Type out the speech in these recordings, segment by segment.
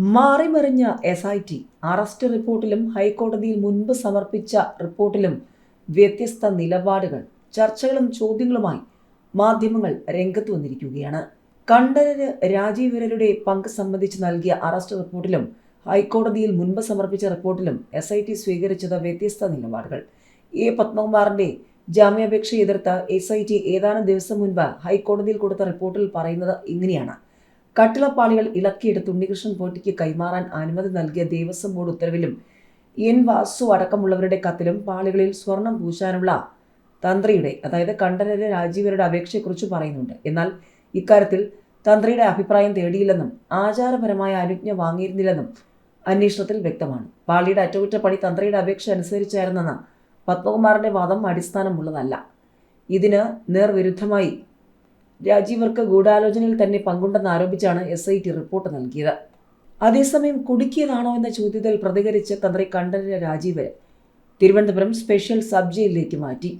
മാറിമറിഞ്ഞ SIT arrest റിപ്പോർട്ടിലും ഹൈക്കോടതിയിൽ മുൻപ് സമർപ്പിച്ച റിപ്പോർട്ടിലും വ്യത്യസ്ത നിലപാടുകൾ, ചർച്ചകളും ചോദ്യങ്ങളുമായി മാധ്യമങ്ങൾ രംഗത്ത് വന്നിരിക്കുകയാണ്. കണ്ഠരര് രാജീവരരുടെ പങ്ക് സംബന്ധിച്ച് നൽകിയ അറസ്റ്റ് റിപ്പോർട്ടിലും ഹൈക്കോടതിയിൽ മുൻപ് സമർപ്പിച്ച റിപ്പോർട്ടിലും SIT സ്വീകരിച്ചത് വ്യത്യസ്ത നിലപാടുകൾ. പത്മകുമാറിന്റെ ജാമ്യാപേക്ഷ എതിർത്ത SIT ഏതാനും ദിവസം മുൻപ് ഹൈക്കോടതിയിൽ കൊടുത്ത റിപ്പോർട്ടിൽ പറയുന്നത് ഇങ്ങനെയാണ്. കട്ടിളപ്പാളികൾ ഇളക്കിയെടുത്ത് ഉണ്ണികൃഷ്ണൻ പോറ്റിക്ക് കൈമാറാൻ അനുമതി നൽകിയ ദേവസ്വം ബോർഡ് ഉത്തരവിലും വാസു അടക്കമുള്ളവരുടെ കത്തിലും പാളികളിൽ സ്വർണം പൂശാനുള്ള തന്ത്രിയുടെ, അതായത് കണ്ഠരര് രാജീവരുടെ അപേക്ഷയെക്കുറിച്ച് പറയുന്നുണ്ട്. എന്നാൽ ഇക്കാര്യത്തിൽ തന്ത്രിയുടെ അഭിപ്രായം തേടിയില്ലെന്നും ആചാരപരമായ അനുജ്ഞ വാങ്ങിയിരുന്നില്ലെന്നും അന്വേഷണത്തിൽ വ്യക്തമാണ്. പാളിയുടെ അറ്റകുറ്റപ്പണി തന്ത്രിയുടെ അപേക്ഷ അനുസരിച്ചായിരുന്നെന്ന പത്മകുമാറിന്റെ വാദം അടിസ്ഥാനമുള്ളതല്ല. ഇതിന് നേർവിരുദ്ധമായി രാജീവർക്ക് ഗൂഢാലോചനയിൽ തന്നെ പങ്കുണ്ടെന്ന് ആരോപിച്ചാണ് SIT റിപ്പോർട്ട് നൽകിയത്. അതേസമയം കുടുക്കിയതാണോ എന്ന ചോദ്യത്തിൽ പ്രതികരിച്ച് തന്ത്രി കണ്ഠരര് രാജീവരെ തിരുവനന്തപുരം സ്പെഷ്യൽ സബ് ജയിലിലേക്ക് മാറ്റി.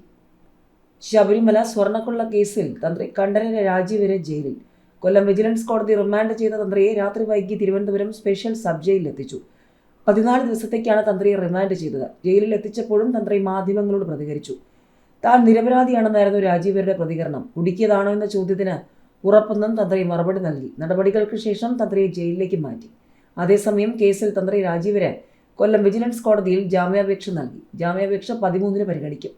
ശബരിമല സ്വർണ്ണക്കൊള്ള കേസിൽ തന്ത്രി കണ്ഠരര് രാജീവരെ ജയിലിൽ. കൊല്ലം വിജിലൻസ് കോടതി റിമാൻഡ് ചെയ്ത തന്ത്രിയെ രാത്രി വൈകി തിരുവനന്തപുരം സ്പെഷ്യൽ സബ് ജയിലിൽ എത്തിച്ചു. 14 ദിവസത്തേക്കാണ് തന്ത്രിയെ റിമാൻഡ് ചെയ്തത്. ജയിലിൽ എത്തിച്ചപ്പോഴും തന്ത്രി മാധ്യമങ്ങളോട് പ്രതികരിച്ചു. താൻ നിരപരാധിയാണെന്നായിരുന്നു രാജീവരുടെ പ്രതികരണം. കുടുക്കിയതാണോ എന്ന ചോദ്യത്തിന് ഉറപ്പൊന്നും തന്ത്രി മറുപടി നൽകി. നടപടികൾക്ക് ശേഷം തന്ത്രിയെ ജയിലിലേക്ക് മാറ്റി. അതേസമയം കേസിൽ തന്ത്രി രാജീവര് കൊല്ലം വിജിലൻസ് കോടതിയിൽ ജാമ്യാപേക്ഷ നൽകി. ജാമ്യാപേക്ഷ 13-ന് പരിഗണിക്കും.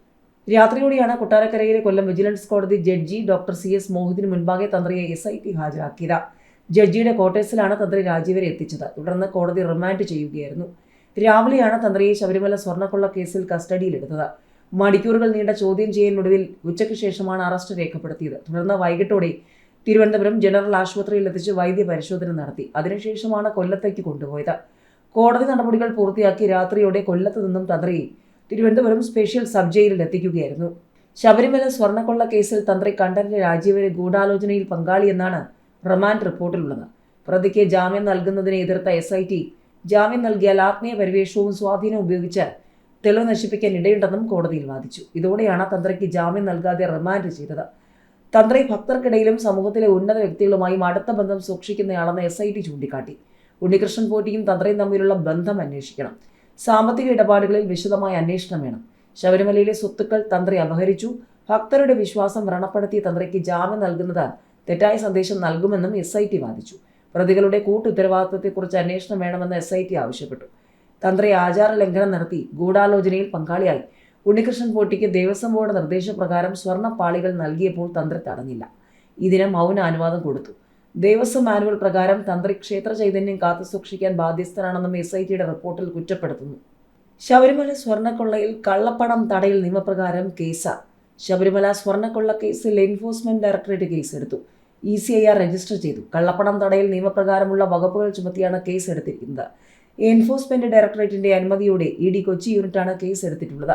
രാത്രിയോടെയാണ് കൊട്ടാരക്കരയിലെ കൊല്ലം വിജിലൻസ് കോടതി ജഡ്ജി ഡോക്ടർ CS മോഹിതിന് മുൻപാകെ തന്ത്രിയെ SIT ഹാജരാക്കിയത്. ജഡ്ജിയുടെ ക്വാർട്ടേഴ്സിലാണ് തന്ത്രി രാജീവരെ എത്തിച്ചത്. തുടർന്ന് കോടതി റിമാൻഡ് ചെയ്യുകയായിരുന്നു. രാവിലെയാണ് തന്ത്രിയെ ശബരിമല സ്വർണ്ണക്കൊള്ള കേസിൽ കസ്റ്റഡിയിലെടുത്തത്. മണിക്കൂറുകൾ നീണ്ട ചോദ്യം ചെയ്യലിനൊടുവിൽ ഉച്ചയ്ക്ക് ശേഷമാണ് അറസ്റ്റ് രേഖപ്പെടുത്തിയത്. തുടർന്ന് വൈകിട്ടോടെ തിരുവനന്തപുരം ജനറൽ ആശുപത്രിയിൽ എത്തിച്ച് വൈദ്യ പരിശോധന നടത്തി. അതിനുശേഷമാണ് കൊല്ലത്തേക്ക് കൊണ്ടുപോയത്. കോടതി നടപടികൾ പൂർത്തിയാക്കി രാത്രിയോടെ കൊല്ലത്ത് നിന്നും തന്ത്രിയെ തിരുവനന്തപുരം സ്പെഷ്യൽ സബ് ജയിലിൽ എത്തിക്കുകയായിരുന്നു. ശബരിമല സ്വർണ്ണക്കൊള്ള കേസിൽ തന്ത്രി കണ്ഠരര് രാജീവരെ ഗൂഢാലോചനയിൽ പങ്കാളിയെന്നാണ് റിമാൻഡ് റിപ്പോർട്ടിലുള്ളത്. പ്രതിക്ക് ജാമ്യം നൽകുന്നതിനെ എതിർത്ത SIT ജാമ്യം നൽകിയാൽ ആത്മീയ പരിവേഷവും സ്വാധീനവും ഉപയോഗിച്ച് തെളിവ് നശിപ്പിക്കാൻ ഇടയുണ്ടെന്നും കോടതിയിൽ വാദിച്ചു. ഇതോടെയാണ് തന്ത്രിക്ക് ജാമ്യം നൽകാതെ റിമാൻഡ് ചെയ്തത്. തന്ത്രി ഭക്തർക്കിടയിലും സമൂഹത്തിലെ ഉന്നത വ്യക്തികളുമായും അടുത്ത ബന്ധം സൂക്ഷിക്കുന്നയാളെന്ന് SIT ചൂണ്ടിക്കാട്ടി. ഉണ്ണികൃഷ്ണൻ പോറ്റിയും തന്ത്രിയും തമ്മിലുള്ള ബന്ധം അന്വേഷിക്കണം. സാമ്പത്തിക ഇടപാടുകളിൽ വിശദമായ അന്വേഷണം വേണം. ശബരിമലയിലെ സ്വത്തുക്കൾ തന്ത്രി അപഹരിച്ചു. ഭക്തരുടെ വിശ്വാസം വ്രണപ്പെടുത്തിയ തന്ത്രിക്ക് ജാമ്യം നൽകുന്നത് തെറ്റായ സന്ദേശം നൽകുമെന്നും SIT വാദിച്ചു. പ്രതികളുടെ കൂട്ടുത്തരവാദിത്വത്തെക്കുറിച്ച് അന്വേഷണം വേണമെന്ന് SIT ആവശ്യപ്പെട്ടു. തന്ത്രി ആചാര ലംഘനം നടത്തി ഗൂഢാലോചനയിൽ പങ്കാളിയായി ഉണ്ണികൃഷ്ണൻ പോറ്റിക്ക് ദേവസ്വം ബോർഡ് നിർദ്ദേശപ്രകാരം സ്വർണ്ണപ്പാളികൾ നൽകിയപ്പോൾ തന്ത്രി തടഞ്ഞില്ല. ഇതിന് മൗന അനുവാദം കൊടുത്തു. ദേവസ്വം മാനുവൽ പ്രകാരം തന്ത്രി ക്ഷേത്ര ചൈതന്യം കാത്തുസൂക്ഷിക്കാൻ ബാധ്യസ്ഥനാണെന്നും SITയുടെ റിപ്പോർട്ടിൽ കുറ്റപ്പെടുത്തുന്നു. ശബരിമല സ്വർണ്ണക്കൊള്ളയിൽ കള്ളപ്പണം തടയൽ നിയമപ്രകാരം കേസ്. ശബരിമല സ്വർണ്ണക്കൊള്ള കേസിൽ എൻഫോഴ്സ്മെന്റ് ഡയറക്ടറേറ്റ് കേസെടുത്തു. ECIR രജിസ്റ്റർ ചെയ്തു. കള്ളപ്പണം തടയൽ നിയമപ്രകാരമുള്ള വകുപ്പുകൾ ചുമത്തിയാണ് കേസ് എടുത്തിരിക്കുന്നത്. എൻഫോഴ്സ്മെന്റ് ഡയറക്ടറേറ്റിന്റെ അനുമതിയോടെ ED കൊച്ചി യൂണിറ്റാണ് കേസ് എടുത്തിട്ടുള്ളത്.